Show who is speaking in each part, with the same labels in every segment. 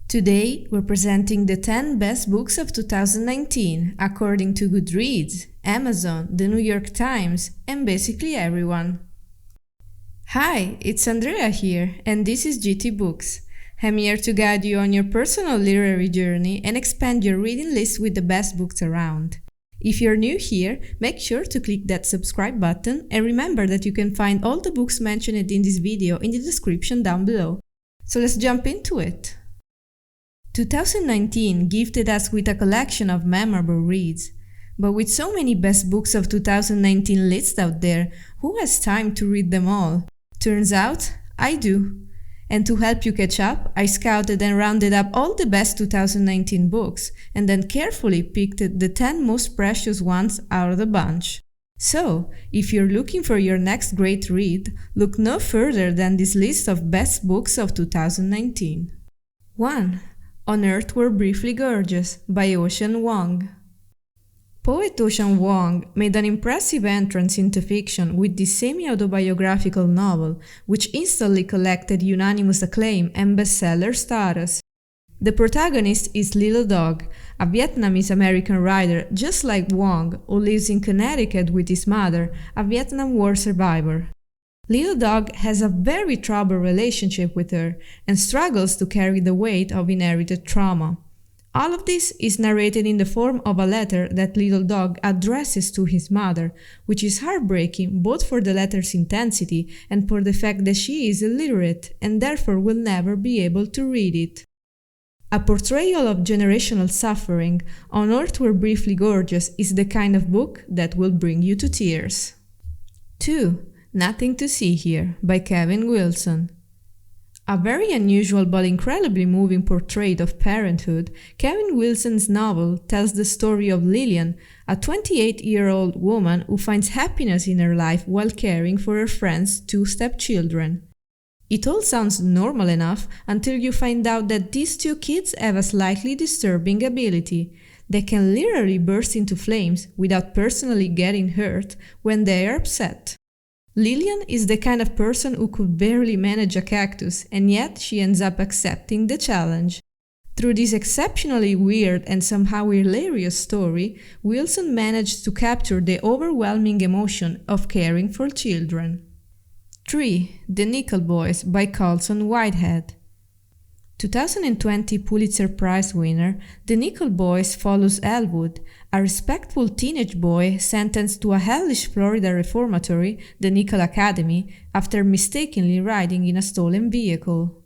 Speaker 1: Today, we're presenting the 10 best books of 2019, according to Goodreads, Amazon, the New York Times, and basically everyone. Hi, it's Andrea here, and this is GT Books. I'm here to guide you on your personal literary journey and expand your reading list with the best books around. If you're new here, make sure to click that subscribe button and remember that you can find all the books mentioned in this video in the description down below. So let's jump into it. 2019 gifted us with a collection of memorable reads. But with so many best books of 2019 lists out there, who has time to read them all? Turns out, I do. And to help you catch up, I scouted and rounded up all the best 2019 books, and then carefully picked the 10 most precious ones out of the bunch. So, if you're looking for your next great read, look no further than this list of best books of 2019. 1. On Earth We're Briefly Gorgeous by Ocean Vuong. Poet Ocean Vuong made an impressive entrance into fiction with this semi-autobiographical novel, which instantly collected unanimous acclaim and bestseller status. The protagonist is Little Dog, a Vietnamese-American writer just like Vuong, who lives in Connecticut with his mother, a Vietnam War survivor. Little Dog has a very troubled relationship with her and struggles to carry the weight of inherited trauma. All of this is narrated in the form of a letter that Little Dog addresses to his mother, which is heartbreaking both for the letter's intensity and for the fact that she is illiterate and therefore will never be able to read it. A portrayal of generational suffering, On Earth We're Briefly Gorgeous is the kind of book that will bring you to tears. 2. Nothing to See Here by Kevin Wilson. A very unusual but incredibly moving portrait of parenthood, Kevin Wilson's novel tells the story of Lillian, a 28-year-old woman who finds happiness in her life while caring for her friend's 2 stepchildren. It all sounds normal enough until you find out that these 2 kids have a slightly disturbing ability. They can literally burst into flames without personally getting hurt when they are upset. Lillian is the kind of person who could barely manage a cactus, and yet she ends up accepting the challenge. Through this exceptionally weird and somehow hilarious story, Wilson managed to capture the overwhelming emotion of caring for children. 3. The Nickel Boys by Colson Whitehead. 2020 Pulitzer Prize winner, The Nickel Boys follows Elwood, a respectful teenage boy sentenced to a hellish Florida reformatory, the Nickel Academy, after mistakenly riding in a stolen vehicle.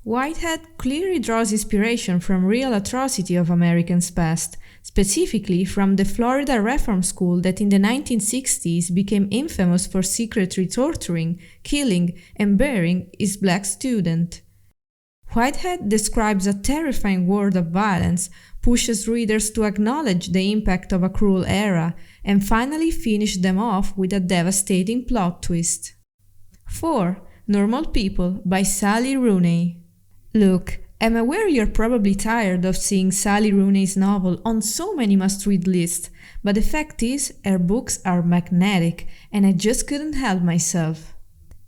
Speaker 1: Whitehead clearly draws inspiration from real atrocity of America's past, specifically from the Florida Reform School that in the 1960s became infamous for secretly torturing, killing, and burying its black student. Whitehead describes a terrifying world of violence, pushes readers to acknowledge the impact of a cruel era, and finally finishes them off with a devastating plot twist. 4. Normal People by Sally Rooney. Look, I'm aware you're probably tired of seeing Sally Rooney's novel on so many must-read lists, but the fact is, her books are magnetic, and I just couldn't help myself.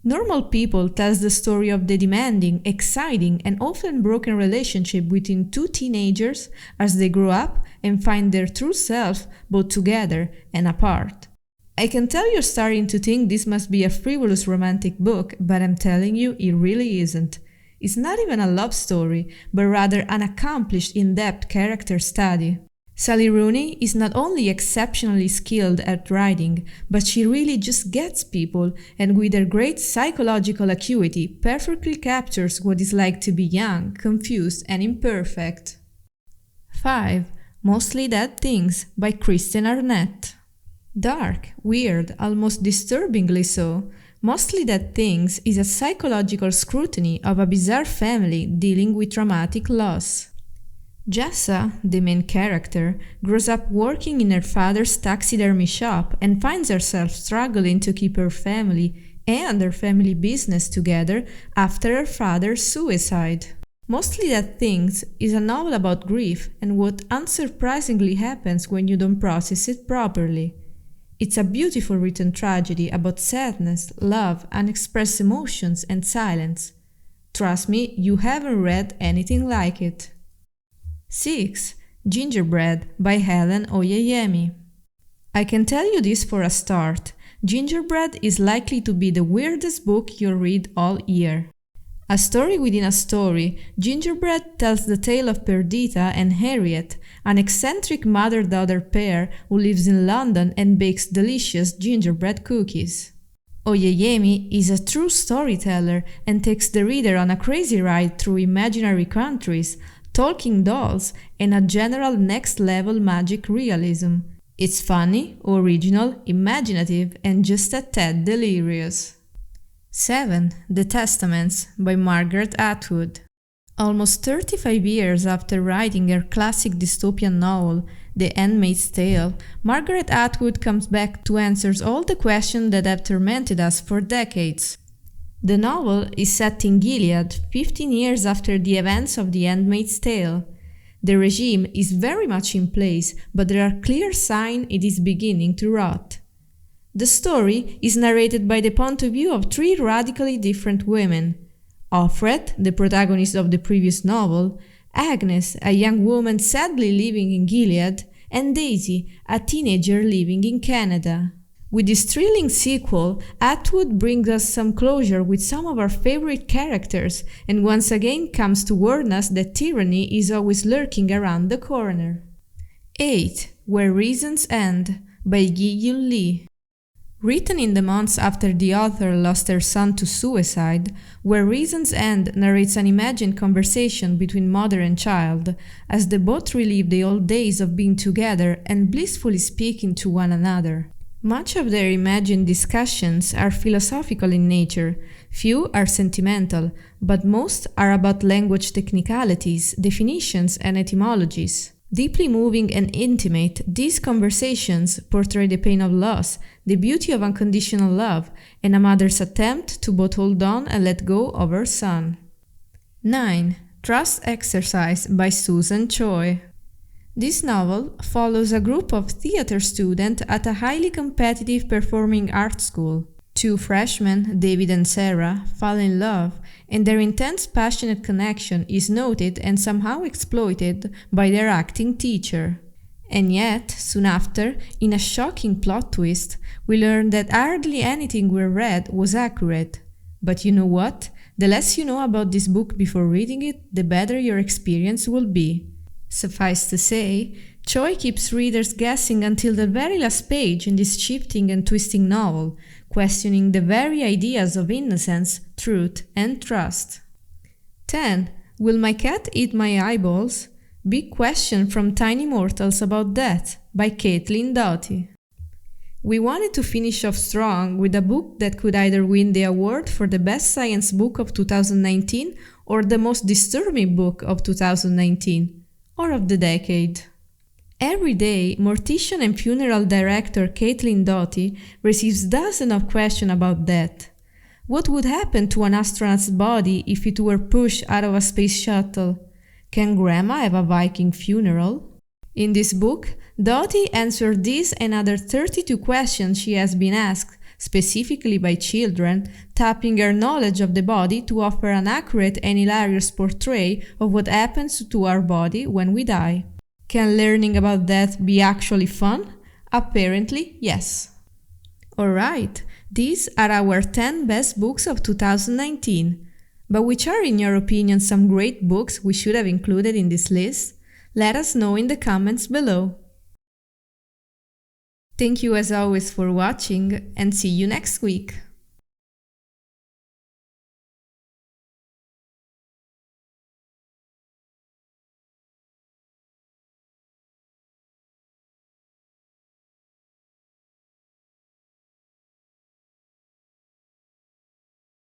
Speaker 1: Normal People tells the story of the demanding, exciting, and often broken relationship between 2 teenagers as they grow up and find their true self both together and apart. I can tell you're starting to think this must be a frivolous romantic book, but I'm telling you it really isn't. It's not even a love story, but rather an accomplished, in-depth character study. Sally Rooney is not only exceptionally skilled at writing, but she really just gets people and with her great psychological acuity perfectly captures what it's like to be young, confused, and imperfect. 5. Mostly Dead Things by Kristen Arnett. Dark, weird, almost disturbingly so, Mostly Dead Things is a psychological scrutiny of a bizarre family dealing with traumatic loss. Jessa, the main character, grows up working in her father's taxidermy shop and finds herself struggling to keep her family and her family business together after her father's suicide. Mostly Dead Things is a novel about grief and what unsurprisingly happens when you don't process it properly. It's a beautiful written tragedy about sadness, love, unexpressed emotions, and silence. Trust me, you haven't read anything like it. 6. Gingerbread by Helen Oyeyemi. I can tell you this for a start. Gingerbread is likely to be the weirdest book you'll read all year. A story within a story, Gingerbread tells the tale of Perdita and Harriet, an eccentric mother-daughter pair who lives in London and bakes delicious gingerbread cookies. Oyeyemi is a true storyteller and takes the reader on a crazy ride through imaginary countries, talking dolls, and a general next-level magic realism. It's funny, original, imaginative, and just a tad delirious. 7. The Testaments by Margaret Atwood. Almost 35 years after writing her classic dystopian novel, The Handmaid's Tale, Margaret Atwood comes back to answer all the questions that have tormented us for decades. The novel is set in Gilead, 15 years after the events of The Handmaid's Tale. The regime is very much in place, but there are clear signs it is beginning to rot. The story is narrated by the point of view of three radically different women: Offred, the protagonist of the previous novel, Agnes, a young woman sadly living in Gilead, and Daisy, a teenager living in Canada. With this thrilling sequel, Atwood brings us some closure with some of our favorite characters and once again comes to warn us that tyranny is always lurking around the corner. 8. Where Reasons End by Gi-Yun Lee. Written in the months after the author lost her son to suicide, Where Reasons End narrates an imagined conversation between mother and child, as they both relive the old days of being together and blissfully speaking to one another. Much of their imagined discussions are philosophical in nature, few are sentimental, but most are about language technicalities, definitions, and etymologies. Deeply moving and intimate, these conversations portray the pain of loss, the beauty of unconditional love, and a mother's attempt to both hold on and let go of her son. 9. Trust Exercise by Susan Choi. This novel follows a group of theater students at a highly competitive performing arts school. Two freshmen, David and Sarah, fall in love, and their intense, passionate connection is noted and somehow exploited by their acting teacher. And yet, soon after, in a shocking plot twist, we learn that hardly anything we read was accurate. But you know what? The less you know about this book before reading it, the better your experience will be. Suffice to say, Choi keeps readers guessing until the very last page in this shifting and twisting novel, questioning the very ideas of innocence, truth, and trust. 10. Will My Cat Eat My Eyeballs? Big Question from Tiny Mortals About Death by Caitlin Doughty. We wanted to finish off strong with a book that could either win the award for the best science book of 2019 or the most disturbing book of 2019, or of the decade. Every day, mortician and funeral director Caitlin Doughty receives dozens of questions about death. What would happen to an astronaut's body if it were pushed out of a space shuttle? Can Grandma have a Viking funeral? In this book, Doughty answered these and other 32 questions she has been asked, specifically by children, tapping her knowledge of the body to offer an accurate and hilarious portrayal of what happens to our body when we die. Can learning about death be actually fun? Apparently, yes. Alright, these are our 10 best books of 2019. But which are, in your opinion, some great books we should have included in this list? Let us know in the comments below. Thank you as always for watching, and see you next week.